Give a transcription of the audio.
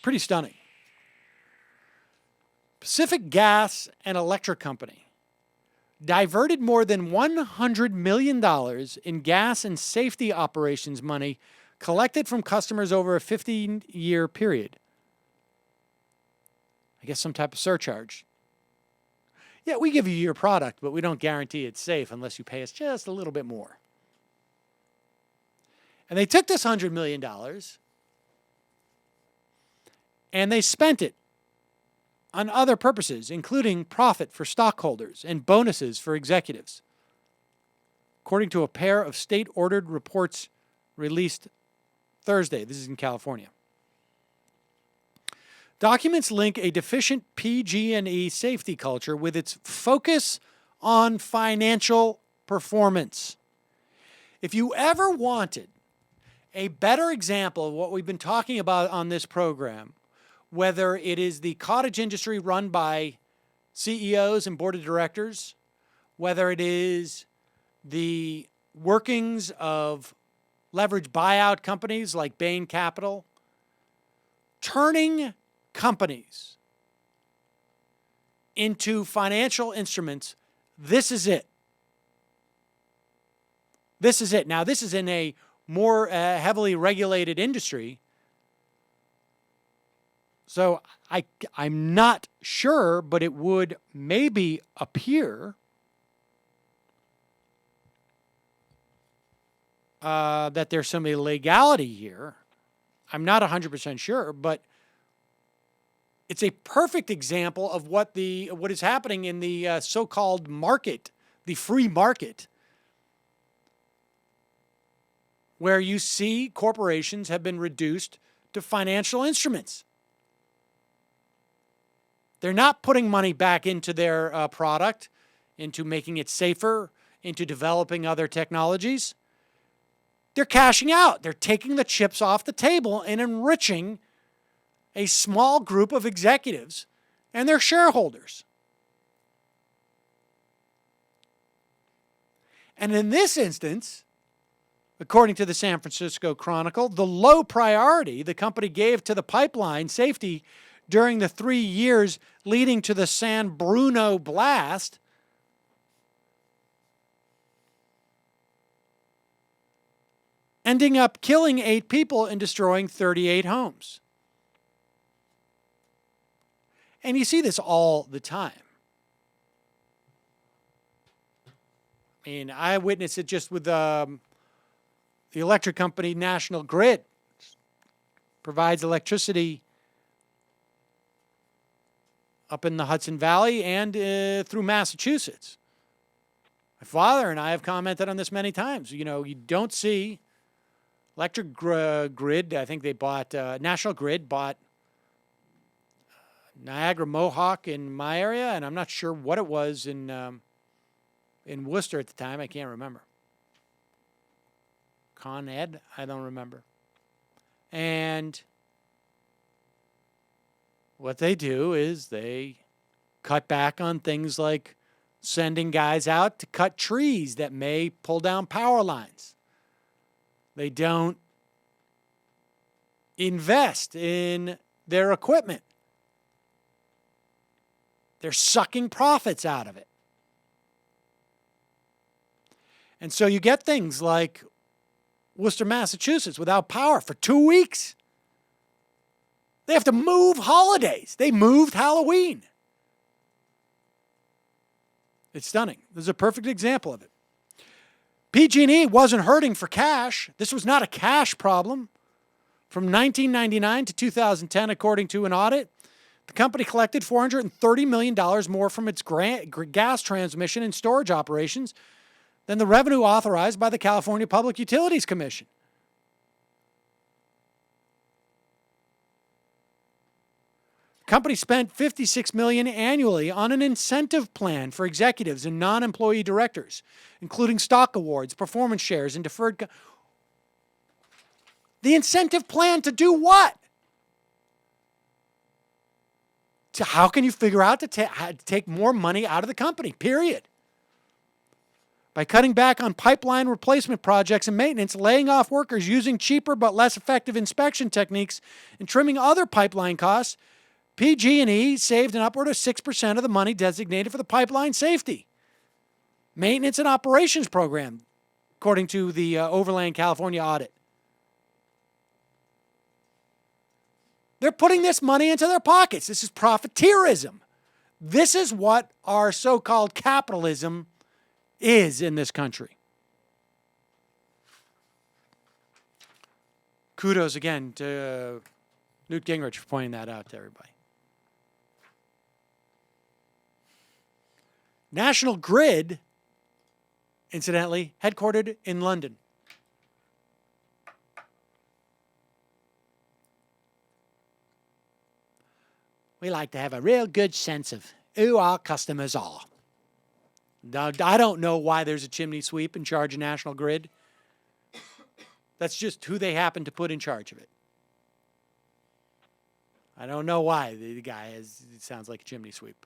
pretty stunning. Pacific Gas and Electric Company diverted more than $100 million in gas and safety operations money collected from customers over a 15-year period. I guess some type of surcharge. Yeah, we give you your product, but we don't guarantee it's safe unless you pay us just a little bit more. And they took this $100 million and they spent it on other purposes, including profit for stockholders and bonuses for executives, according to a pair of state-ordered reports released Thursday. This is in California. Documents link a deficient PG&E safety culture with its focus on financial performance. If you ever wanted a better example of what we've been talking about on this program, whether it is the cottage industry run by CEOs and board of directors, whether it is the workings of leveraged buyout companies like Bain Capital, turning companies into financial instruments, this is it. This is it. Now, this is in a more heavily regulated industry. So I'm not sure, but it would maybe appear that there's some illegality here. I'm not 100% sure, but it's a perfect example of what is happening in the so-called market, the free market, where you see corporations have been reduced to financial instruments. They're not putting money back into their product, into making it safer, into developing other technologies. They're cashing out. They're taking the chips off the table and enriching a small group of executives and their shareholders. And in this instance, according to the San Francisco Chronicle, the low priority the company gave to the pipeline safety during the 3 years leading to the San Bruno blast ending up killing 8 people and destroying 38 homes. And you see this all the time. I mean, I witnessed it just with the electric company National Grid. Provides electricity up in the Hudson Valley and through Massachusetts. My father and I have commented on this many times. You know, you don't see electric grid. I think they bought, National Grid bought Niagara Mohawk in my area, and I'm not sure what it was in Worcester at the time. I can't remember. Con Ed? I don't remember. And what they do is they cut back on things like sending guys out to cut trees that may pull down power lines. They don't invest in their equipment. They're sucking profits out of it. And so you get things like Worcester, Massachusetts, without power for 2 weeks. They have to move holidays. They moved Halloween. It's stunning. This is a perfect example of it. PG&E wasn't hurting for cash. This was not a cash problem. From 1999 to 2010, according to an audit, the company collected $430 million more from its gas transmission and storage operations than the revenue authorized by the California Public Utilities Commission. The company spent $56 million annually on an incentive plan for executives and non-employee directors, including stock awards, performance shares, and deferred. The incentive plan to do what? To how can you figure out to take more money out of the company, period. by cutting back on pipeline replacement projects and maintenance, laying off workers, using cheaper but less effective inspection techniques, and trimming other pipeline costs, PG&E saved an upward of 6% of the money designated for the pipeline safety, maintenance, and operations program, according to the Overland California audit. They're putting this money into their pockets. This is profiteerism. This is what our so-called capitalism is in this country. Kudos again to Newt Gingrich for pointing that out to everybody. National Grid, incidentally, headquartered in London. We like to have a real good sense of who our customers are. Now, I don't know why there's a chimney sweep in charge of National Grid. That's just who they happen to put in charge of it. I don't know why the guy is, it sounds like a chimney sweep.